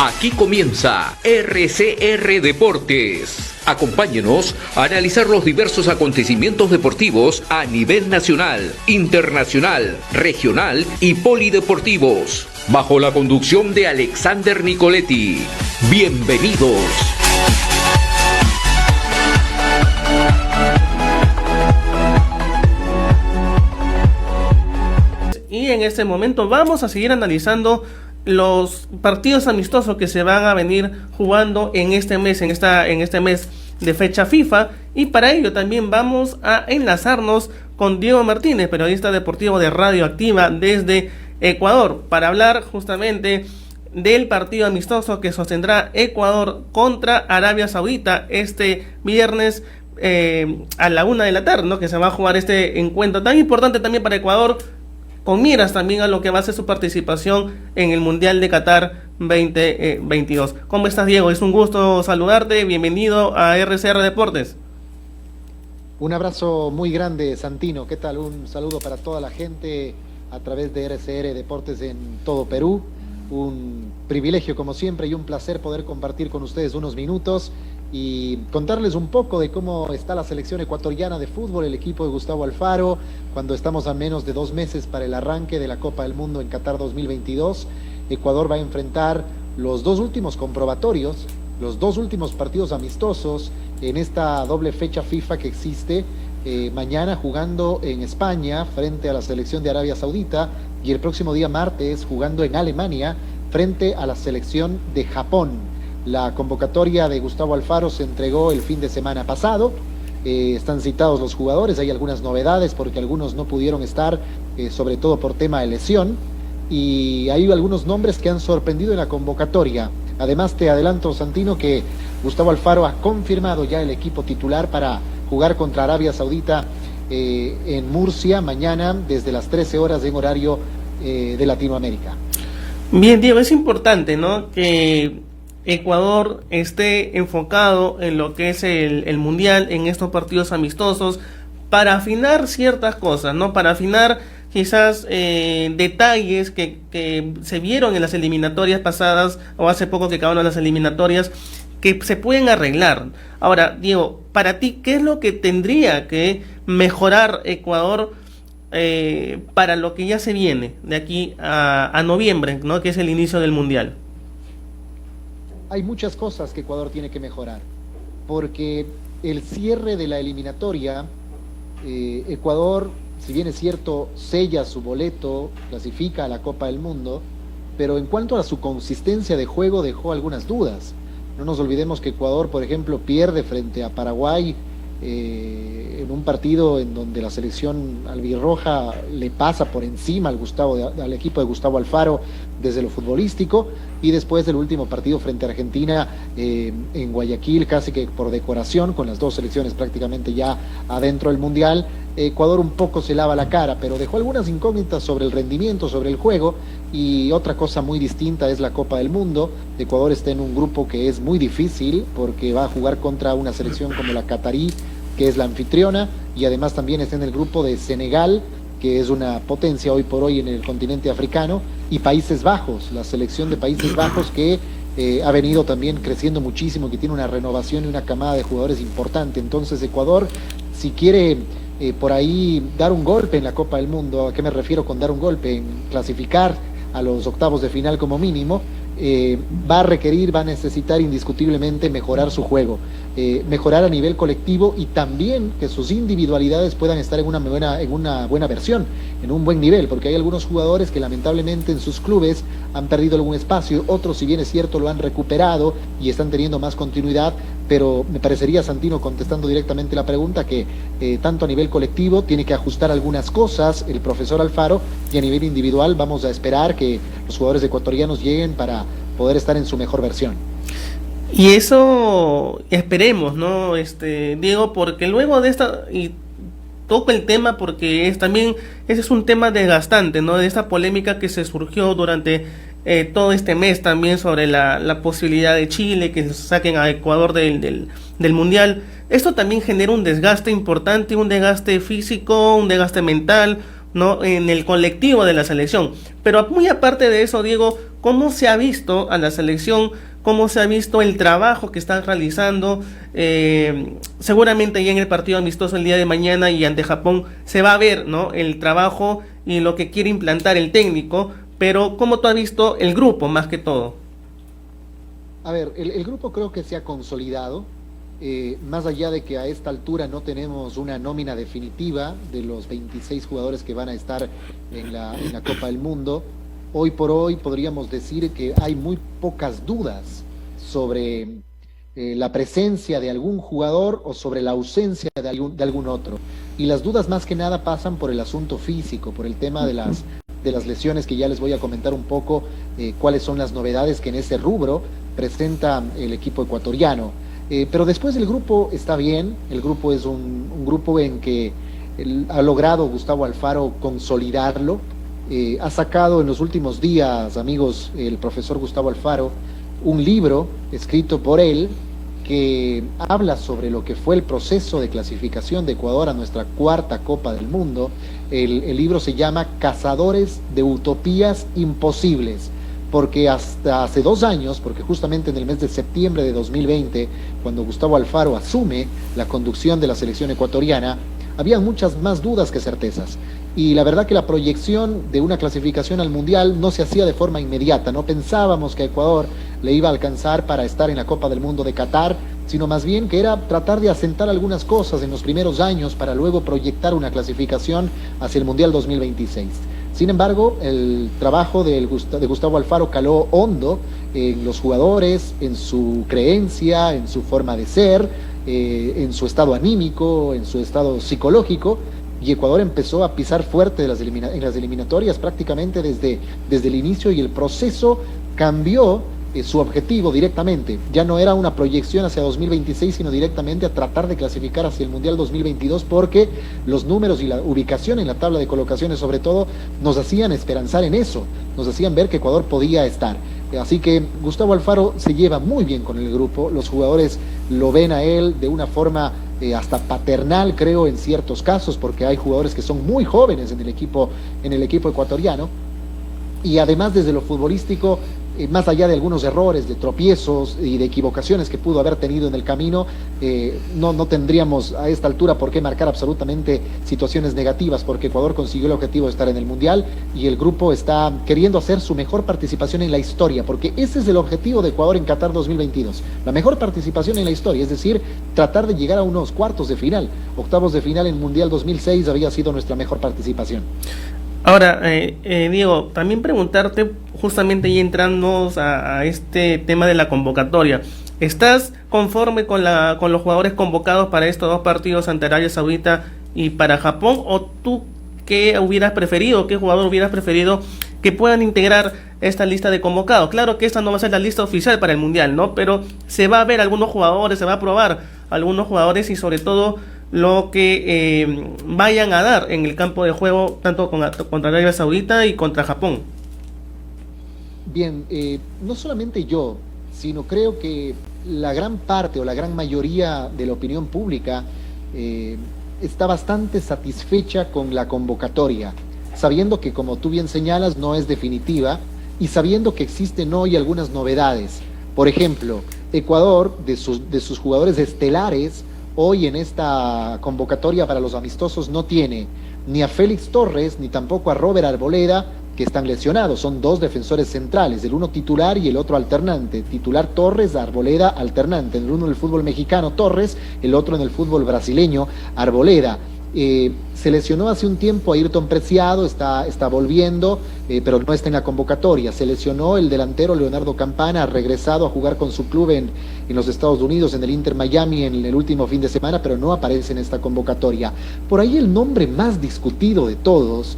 Aquí comienza RCR Deportes. Acompáñenos a analizar los diversos acontecimientos deportivos a nivel nacional, internacional, regional y polideportivos, bajo la conducción de Alexander Nicoletti. Bienvenidos. Y en este momento vamos a seguir analizando los partidos amistosos que se van a venir jugando en este mes, en este mes de fecha FIFA, y para ello también vamos a enlazarnos con Diego Martínez, periodista deportivo de Radio Activa desde Ecuador, para hablar justamente del partido amistoso que sostendrá Ecuador contra Arabia Saudita este viernes a la 1 de la tarde, ¿no? Que se va a jugar este encuentro tan importante también para Ecuador, con miras también a lo que va a ser su participación en el Mundial de Qatar 2022. ¿Cómo estás, Diego? Es un gusto saludarte. Bienvenido a RCR Deportes. Un abrazo muy grande, Santino. ¿Qué tal? Un saludo para toda la gente a través de RCR Deportes en todo Perú. Un privilegio, como siempre, y un placer poder compartir con ustedes unos minutos y contarles un poco de cómo está la selección ecuatoriana de fútbol, el equipo de Gustavo Alfaro, cuando estamos a menos de 2 meses para el arranque de la Copa del Mundo en Qatar 2022. Ecuador va a enfrentar los 2 últimos comprobatorios, los 2 últimos partidos amistosos en esta doble fecha FIFA que existe, mañana jugando en España frente a la selección de Arabia Saudita y el próximo día martes jugando en Alemania frente a la selección de Japón. La convocatoria de Gustavo Alfaro se entregó el fin de semana pasado. Están citados los jugadores, hay algunas novedades porque algunos no pudieron estar, sobre todo por tema de lesión, y hay algunos nombres que han sorprendido en la convocatoria. Además, te adelanto, Santino, que Gustavo Alfaro ha confirmado ya el equipo titular para jugar contra Arabia Saudita en Murcia mañana desde las 13 horas en horario de Latinoamérica. Bien, Diego, es importante, ¿no?, que Ecuador esté enfocado en lo que es el Mundial, en estos partidos amistosos, para afinar ciertas cosas, ¿no? Para afinar quizás detalles que se vieron en las eliminatorias pasadas o hace poco que acabaron las eliminatorias, que se pueden arreglar. Ahora, Diego, para ti, ¿qué es lo que tendría que mejorar Ecuador para lo que ya se viene de aquí a noviembre, ¿no?, que es el inicio del Mundial? Hay muchas cosas que Ecuador tiene que mejorar, porque el cierre de la eliminatoria, Ecuador, si bien es cierto, sella su boleto, clasifica a la Copa del Mundo, pero en cuanto a su consistencia de juego dejó algunas dudas. No nos olvidemos que Ecuador, por ejemplo, pierde frente a Paraguay en un partido en donde la selección albirroja le pasa por encima al equipo de Gustavo Alfaro desde lo futbolístico, y después del último partido frente a Argentina en Guayaquil, casi que por decoración, con las 2 selecciones prácticamente ya adentro del Mundial, Ecuador un poco se lava la cara, pero dejó algunas incógnitas sobre el rendimiento, sobre el juego. Y otra cosa muy distinta es la Copa del Mundo. Ecuador está en un grupo que es muy difícil porque va a jugar contra una selección como la catarí, que es la anfitriona, y además también está en el grupo de Senegal, que es una potencia hoy por hoy en el continente africano, y Países Bajos, la selección de Países Bajos que ha venido también creciendo muchísimo, que tiene una renovación y una camada de jugadores importante. Entonces Ecuador, si quiere por ahí dar un golpe en la Copa del Mundo, ¿a qué me refiero con dar un golpe? En clasificar a los octavos de final como mínimo, va a necesitar indiscutiblemente mejorar su juego, mejorar a nivel colectivo, y también que sus individualidades puedan estar en una buena versión, en un buen nivel, porque hay algunos jugadores que lamentablemente en sus clubes han perdido algún espacio, otros, si bien es cierto, lo han recuperado y están teniendo más continuidad, pero me parecería, Santino, contestando directamente la pregunta, que tanto a nivel colectivo tiene que ajustar algunas cosas el profesor Alfaro, y a nivel individual vamos a esperar que los jugadores ecuatorianos lleguen para poder estar en su mejor versión. Y eso esperemos, ¿no, Diego? Porque luego de esta, y toco el tema porque ese es un tema desgastante, ¿no? De esta polémica que se surgió durante todo este mes también sobre la posibilidad de Chile, que saquen a Ecuador del Mundial. Esto también genera un desgaste importante, un desgaste físico, un desgaste mental, ¿no?, en el colectivo de la selección. Pero muy aparte de eso, Diego, ¿cómo se ha visto a la selección? ¿Cómo se ha visto el trabajo que están realizando? Seguramente ya en el partido amistoso el día de mañana y ante Japón se va a ver, ¿no?, el trabajo y lo que quiere implantar el técnico, pero ¿cómo tú has visto el grupo más que todo? A ver, el grupo creo que se ha consolidado, más allá de que a esta altura no tenemos una nómina definitiva de los 26 jugadores que van a estar en la Copa del Mundo. Hoy por hoy podríamos decir que hay muy pocas dudas sobre la presencia de algún jugador o sobre la ausencia de algún otro. Y las dudas más que nada pasan por el asunto físico, por el tema de las lesiones, que ya les voy a comentar un poco cuáles son las novedades que en ese rubro presenta el equipo ecuatoriano. Pero después el grupo está bien, el grupo es un grupo en que ha logrado Gustavo Alfaro consolidarlo. Ha sacado en los últimos días, amigos, el profesor Gustavo Alfaro, un libro escrito por él que habla sobre lo que fue el proceso de clasificación de Ecuador a nuestra cuarta Copa del Mundo. El libro se llama Cazadores de Utopías Imposibles, porque hasta hace 2 años, porque justamente en el mes de septiembre de 2020, cuando Gustavo Alfaro asume la conducción de la selección ecuatoriana, había muchas más dudas que certezas. Y la verdad que la proyección de una clasificación al Mundial no se hacía de forma inmediata. No pensábamos que a Ecuador le iba a alcanzar para estar en la Copa del Mundo de Qatar, sino más bien que era tratar de asentar algunas cosas en los primeros años para luego proyectar una clasificación hacia el Mundial 2026. Sin embargo, el trabajo de Gustavo Alfaro caló hondo en los jugadores, en su creencia, en su forma de ser, en su estado anímico, en su estado psicológico, y Ecuador empezó a pisar fuerte en las eliminatorias prácticamente desde el inicio, y el proceso cambió su objetivo directamente. Ya no era una proyección hacia 2026, sino directamente a tratar de clasificar hacia el Mundial 2022, porque los números y la ubicación en la tabla de colocaciones sobre todo nos hacían esperanzar en eso, nos hacían ver que Ecuador podía estar. Así que Gustavo Alfaro se lleva muy bien con el grupo, los jugadores lo ven a él de una forma hasta paternal, creo, en ciertos casos, porque hay jugadores que son muy jóvenes en el equipo ecuatoriano, y además desde lo futbolístico, más allá de algunos errores, de tropiezos y de equivocaciones que pudo haber tenido en el camino, no tendríamos a esta altura por qué marcar absolutamente situaciones negativas, porque Ecuador consiguió el objetivo de estar en el Mundial y el grupo está queriendo hacer su mejor participación en la historia, porque ese es el objetivo de Ecuador en Qatar 2022, la mejor participación en la historia, es decir, tratar de llegar a unos cuartos de final. Octavos de final en Mundial 2006 había sido nuestra mejor participación. Ahora, Diego, también preguntarte, justamente ya entrando a este tema de la convocatoria, ¿estás conforme con los jugadores convocados para estos 2 partidos ante Arabia Saudita y para Japón? ¿O tú qué hubieras preferido, qué jugador hubieras preferido que puedan integrar esta lista de convocados? Claro que esta no va a ser la lista oficial para el Mundial, ¿no? Pero se va a ver algunos jugadores, se va a probar algunos jugadores y sobre todo lo que vayan a dar en el campo de juego, tanto contra Arabia Saudita y contra Japón. Bien, no solamente yo, sino creo que la gran parte o la gran mayoría de la opinión pública está bastante satisfecha con la convocatoria, sabiendo que, como tú bien señalas, no es definitiva, y sabiendo que existen hoy algunas novedades. Por ejemplo, Ecuador, de sus jugadores estelares, hoy en esta convocatoria para los amistosos no tiene ni a Félix Torres ni tampoco a Robert Arboleda, que están lesionados. Son 2 defensores centrales, el uno titular y el otro alternante. Titular Torres, Arboleda alternante. El uno en el fútbol mexicano Torres, el otro en el fútbol brasileño Arboleda. Se lesionó hace un tiempo a Ayrton Preciado, está volviendo, pero no está en la convocatoria. Se lesionó el delantero Leonardo Campana, ha regresado a jugar con su club en los Estados Unidos, en el Inter Miami, en el último fin de semana, pero no aparece en esta convocatoria. Por ahí el nombre más discutido de todos,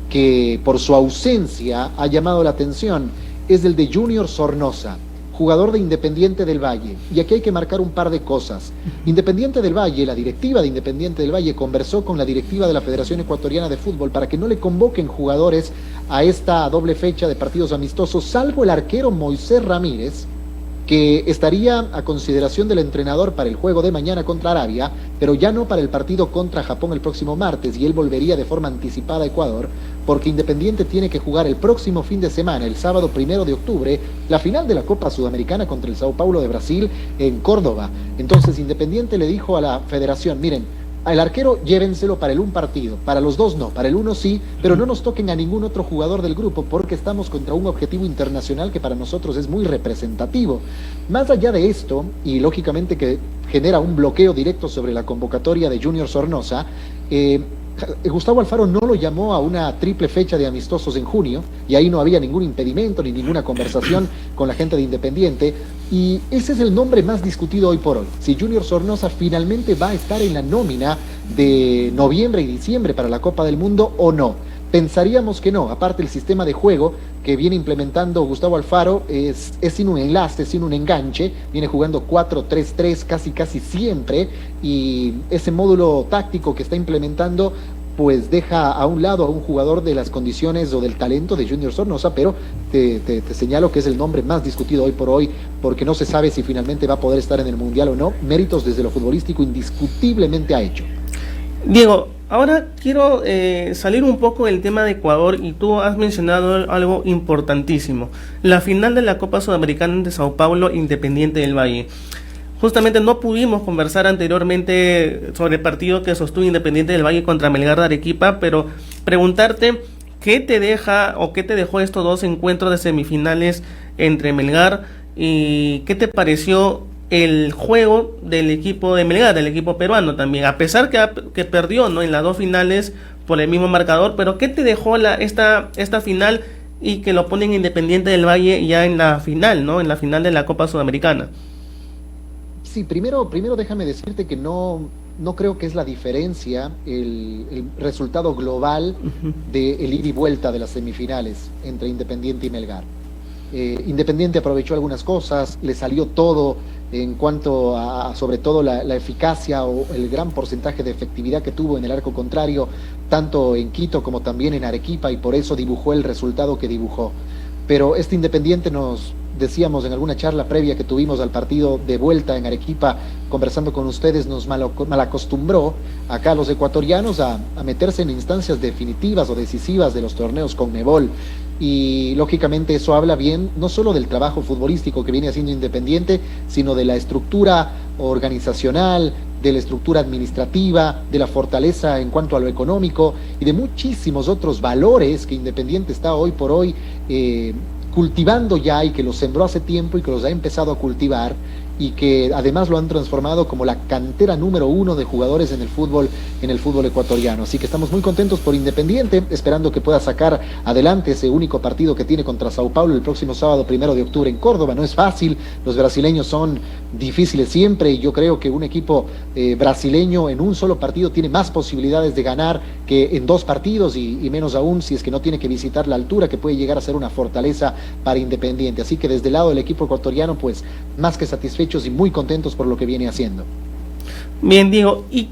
que por su ausencia ha llamado la atención, es el de Junior Sornosa, jugador de Independiente del Valle. Y aquí hay que marcar un par de cosas. Independiente del Valle, la directiva de Independiente del Valle conversó con la directiva de la Federación Ecuatoriana de Fútbol para que no le convoquen jugadores a esta doble fecha de partidos amistosos, salvo el arquero Moisés Ramírez, que estaría a consideración del entrenador para el juego de mañana contra Arabia, pero ya no para el partido contra Japón el próximo martes, y él volvería de forma anticipada a Ecuador, porque Independiente tiene que jugar el próximo fin de semana, el sábado 1 de octubre, la final de la Copa Sudamericana contra el Sao Paulo de Brasil en Córdoba. Entonces Independiente le dijo a la federación, miren, al arquero llévenselo para el un partido, para los dos no, para el uno sí, pero no nos toquen a ningún otro jugador del grupo porque estamos contra un objetivo internacional que para nosotros es muy representativo. Más allá de esto, y lógicamente que genera un bloqueo directo sobre la convocatoria de Junior Sornosa, Gustavo Alfaro no lo llamó a una triple fecha de amistosos en junio, y ahí no había ningún impedimento ni ninguna conversación con la gente de Independiente, y ese es el nombre más discutido hoy por hoy. Si Junior Sornosa finalmente va a estar en la nómina de noviembre y diciembre para la Copa del Mundo o no. Pensaríamos que no, aparte el sistema de juego que viene implementando Gustavo Alfaro es sin un enlace, sin un enganche, viene jugando 4-3-3 casi siempre, y ese módulo táctico que está implementando pues deja a un lado a un jugador de las condiciones o del talento de Junior Sornosa, pero te señalo que es el nombre más discutido hoy por hoy, porque no se sabe si finalmente va a poder estar en el Mundial o no. Méritos desde lo futbolístico indiscutiblemente ha hecho. Diego, ahora quiero salir un poco del tema de Ecuador, y tú has mencionado algo importantísimo: la final de la Copa Sudamericana de Sao Paulo, Independiente del Valle. Justamente no pudimos conversar anteriormente sobre el partido que sostuvo Independiente del Valle contra Melgar de Arequipa, pero preguntarte qué te deja o qué te dejó estos dos encuentros de semifinales entre Melgar, y qué te pareció el juego del equipo de Melgar, del equipo peruano también, a pesar que perdió, ¿no?, en las dos finales por el mismo marcador. Pero ¿qué te dejó esta final, y que lo ponen Independiente del Valle ya en la final, ¿no?, en la final de la Copa Sudamericana? Sí, primero déjame decirte que no creo que es la diferencia el resultado global del ida y vuelta de las semifinales entre Independiente y Melgar. Independiente aprovechó algunas cosas, le salió todo en cuanto a sobre todo la eficacia o el gran porcentaje de efectividad que tuvo en el arco contrario, tanto en Quito como también en Arequipa, y por eso dibujó el resultado que dibujó. Pero este Independiente, nos decíamos en alguna charla previa que tuvimos al partido de vuelta en Arequipa, conversando con ustedes, nos malacostumbró acá a los ecuatorianos a meterse en instancias definitivas o decisivas de los torneos Conmebol. Y lógicamente eso habla bien no solo del trabajo futbolístico que viene haciendo Independiente, sino de la estructura organizacional, de la estructura administrativa, de la fortaleza en cuanto a lo económico y de muchísimos otros valores que Independiente está hoy por hoy cultivando ya, y que los sembró hace tiempo y que los ha empezado a cultivar, y que además lo han transformado como la cantera número 1 de jugadores en el fútbol ecuatoriano. Así que estamos muy contentos por Independiente, esperando que pueda sacar adelante ese único partido que tiene contra Sao Paulo el próximo sábado 1 de octubre en Córdoba. No es fácil, los brasileños son difíciles siempre, y yo creo que un equipo brasileño en un solo partido tiene más posibilidades de ganar que en 2 partidos, y menos aún si es que no tiene que visitar la altura, que puede llegar a ser una fortaleza para Independiente. Así que desde el lado del equipo ecuatoriano, pues más que satisfechos y muy contentos por lo que viene haciendo. Bien, Diego, ¿y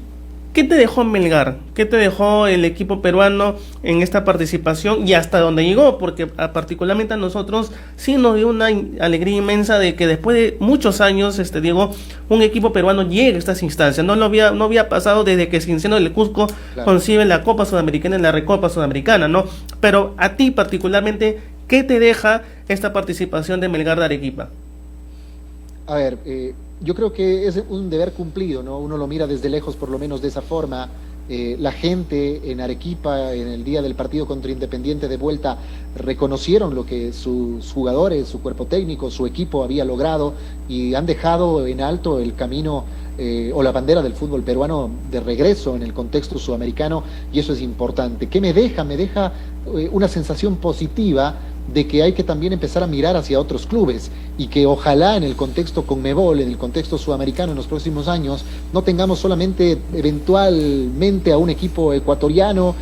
qué te dejó Melgar? ¿Qué te dejó el equipo peruano en esta participación y hasta dónde llegó? Porque particularmente a nosotros sí nos dio una alegría inmensa de que después de muchos años, Diego, un equipo peruano llegue a estas instancias. No había pasado desde que Cienciano del Cusco concibe la Copa Sudamericana y la Recopa Sudamericana, ¿no? Pero a ti particularmente, ¿qué te deja esta participación de Melgar de Arequipa? A ver, yo creo que es un deber cumplido, ¿no? Uno lo mira desde lejos, por lo menos de esa forma. La gente en Arequipa, en el día del partido contra Independiente de vuelta, reconocieron lo que sus jugadores, su cuerpo técnico, su equipo había logrado, y han dejado en alto el camino o la bandera del fútbol peruano de regreso en el contexto sudamericano, y eso es importante. ¿Qué me deja? Me deja una sensación positiva de que hay que también empezar a mirar hacia otros clubes, y que ojalá en el contexto Conmebol, en el contexto sudamericano en los próximos años, no tengamos solamente eventualmente a un equipo ecuatoriano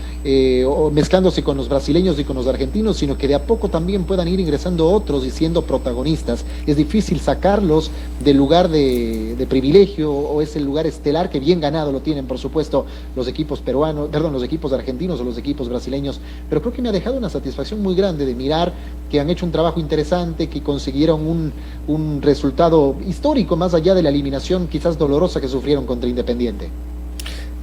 o mezclándose con los brasileños y con los argentinos, sino que de a poco también puedan ir ingresando otros y siendo protagonistas. Es difícil sacarlos del lugar de privilegio o ese lugar estelar que bien ganado lo tienen, por supuesto, los equipos peruanos, los equipos argentinos o los equipos brasileños, pero creo que me ha dejado una satisfacción muy grande de mirar que han hecho un trabajo interesante, que consiguieron un resultado histórico, más allá de la eliminación quizás dolorosa que sufrieron contra Independiente.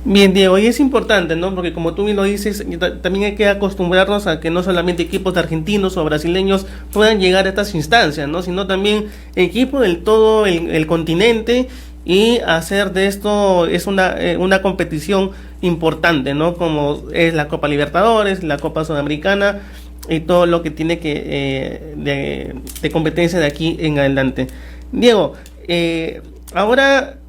Bien, Diego, y es importante, ¿no? Porque como tú bien lo dices, también hay que acostumbrarnos a que no solamente equipos argentinos o brasileños puedan llegar a estas instancias, ¿no? Sino también equipos del todo el continente, y hacer de esto es una competición importante, ¿no? Como es la Copa Libertadores, la Copa Sudamericana y todo lo que tiene que de competencia de aquí en adelante. Diego, ahora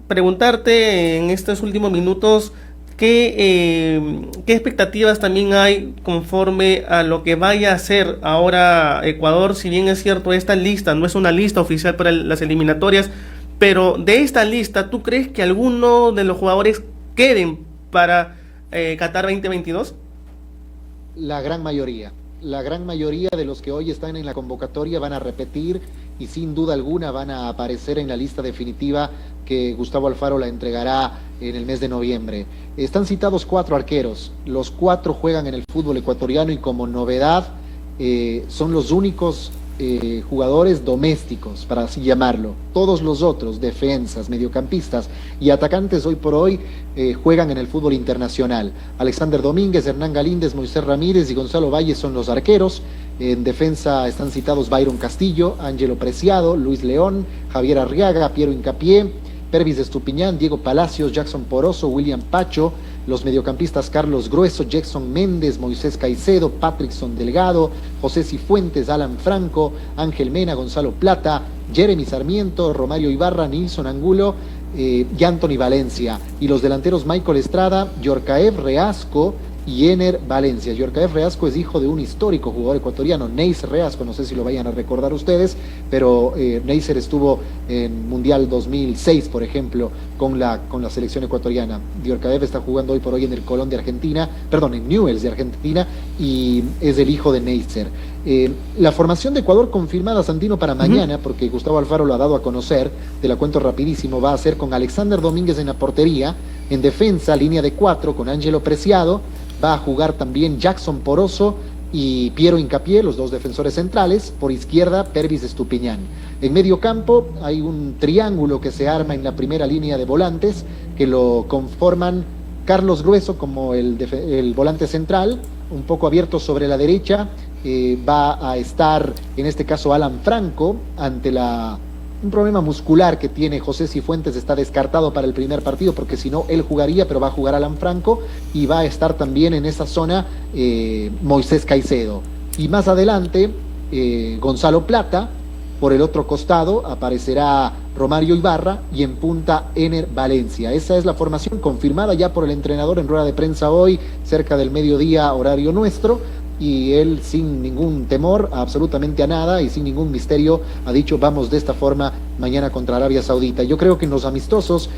preguntarte en estos últimos minutos qué expectativas también hay conforme a lo que vaya a hacer ahora Ecuador. Si bien es cierto, esta lista no es una lista oficial para las eliminatorias, pero de esta lista, ¿tú crees que alguno de los jugadores queden para Qatar 2022? La gran mayoría de los que hoy están en la convocatoria van a repetir y sin duda alguna van a aparecer en la lista definitiva que Gustavo Alfaro la entregará en el mes de noviembre. Están citados 4 arqueros, los 4 juegan en el fútbol ecuatoriano y como novedad son los únicos jugadores domésticos, para así llamarlo. Todos los otros, defensas, mediocampistas y atacantes hoy por hoy juegan en el fútbol internacional. Alexander Domínguez, Hernán Galíndez, Moisés Ramírez y Gonzalo Valle son los arqueros. En defensa están citados Byron Castillo, Ángelo Preciado, Luis León, Javier Arriaga, Piero Hincapié, Pervis Estupiñán, Diego Palacios, Jackson Poroso, William Pacho. Los mediocampistas Carlos Grueso, Jackson Méndez, Moisés Caicedo, Patrickson Delgado, José Cifuentes, Alan Franco, Ángel Mena, Gonzalo Plata, Jeremy Sarmiento, Romario Ibarra, Nilson Angulo y Anthony Valencia. Y los delanteros Michael Estrada, Yorcaev Reasco y Ener Valencia. Yorcaev Reasco es hijo de un histórico jugador ecuatoriano, Neiser Reasco, no sé si lo vayan a recordar ustedes, pero Neiser estuvo en Mundial 2006, por ejemplo, con la selección ecuatoriana. Yorcaev está jugando hoy por hoy en el Colón de Argentina, perdón, en Newell's de Argentina, y es el hijo de Neiser. La formación de Ecuador confirmada, Santino, para mañana, porque Gustavo Alfaro lo ha dado a conocer, te la cuento rapidísimo, va a ser con Alexander Domínguez en la portería, en defensa, línea de 4, con Ángelo Preciado, va a jugar también Jackson Poroso y Piero Hincapié, los 2 defensores centrales, por izquierda Pervis Estupiñán. En medio campo hay un triángulo que se arma en la primera línea de volantes, que lo conforman Carlos Grueso como el volante central, un poco abierto sobre la derecha, va a estar en este caso Alan Franco ante un problema muscular que tiene José Cifuentes, está descartado para el primer partido porque si no él jugaría, pero va a jugar Alan Franco, y va a estar también en esa zona Moisés Caicedo. Y más adelante Gonzalo Plata, por el otro costado aparecerá Romario Ibarra y en punta Ener Valencia. Esa es la formación confirmada ya por el entrenador en rueda de prensa hoy, cerca del mediodía horario nuestro. Y él sin ningún temor absolutamente a nada y sin ningún misterio ha dicho vamos de esta forma mañana contra Arabia Saudita. Yo creo que en los amistosos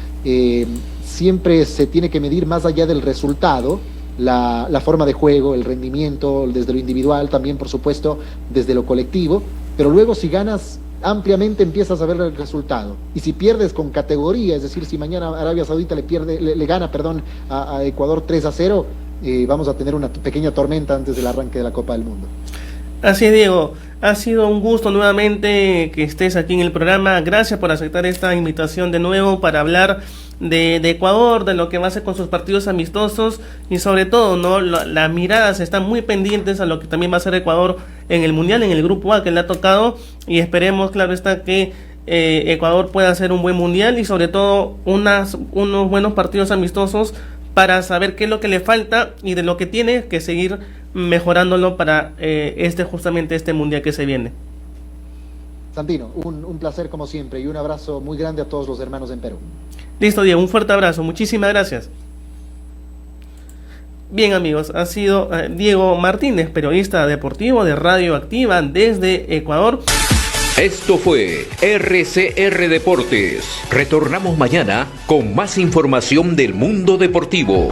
siempre se tiene que medir más allá del resultado, la forma de juego, el rendimiento desde lo individual, también por supuesto desde lo colectivo, pero luego si ganas ampliamente empiezas a ver el resultado, y si pierdes con categoría, es decir, si mañana Arabia Saudita le gana a Ecuador 3-0, vamos a tener una pequeña tormenta antes del arranque de la Copa del Mundo. Así es, Diego, ha sido un gusto nuevamente que estés aquí en el programa. Gracias por aceptar esta invitación de nuevo para hablar de Ecuador, de lo que va a hacer con sus partidos amistosos y sobre todo, ¿no? Las miradas están muy pendientes a lo que también va a hacer Ecuador en el Mundial, en el Grupo A que le ha tocado, y esperemos, claro está, que Ecuador pueda hacer un buen Mundial y sobre todo unos buenos partidos amistosos para saber qué es lo que le falta y de lo que tiene que seguir mejorándolo para justamente este Mundial que se viene. Santino, un placer como siempre y un abrazo muy grande a todos los hermanos en Perú. Listo, Diego, un fuerte abrazo, muchísimas gracias. Bien, amigos, ha sido Diego Martínez, periodista deportivo de Radio Activa desde Ecuador. Esto fue RCR Deportes. Retornamos mañana con más información del mundo deportivo.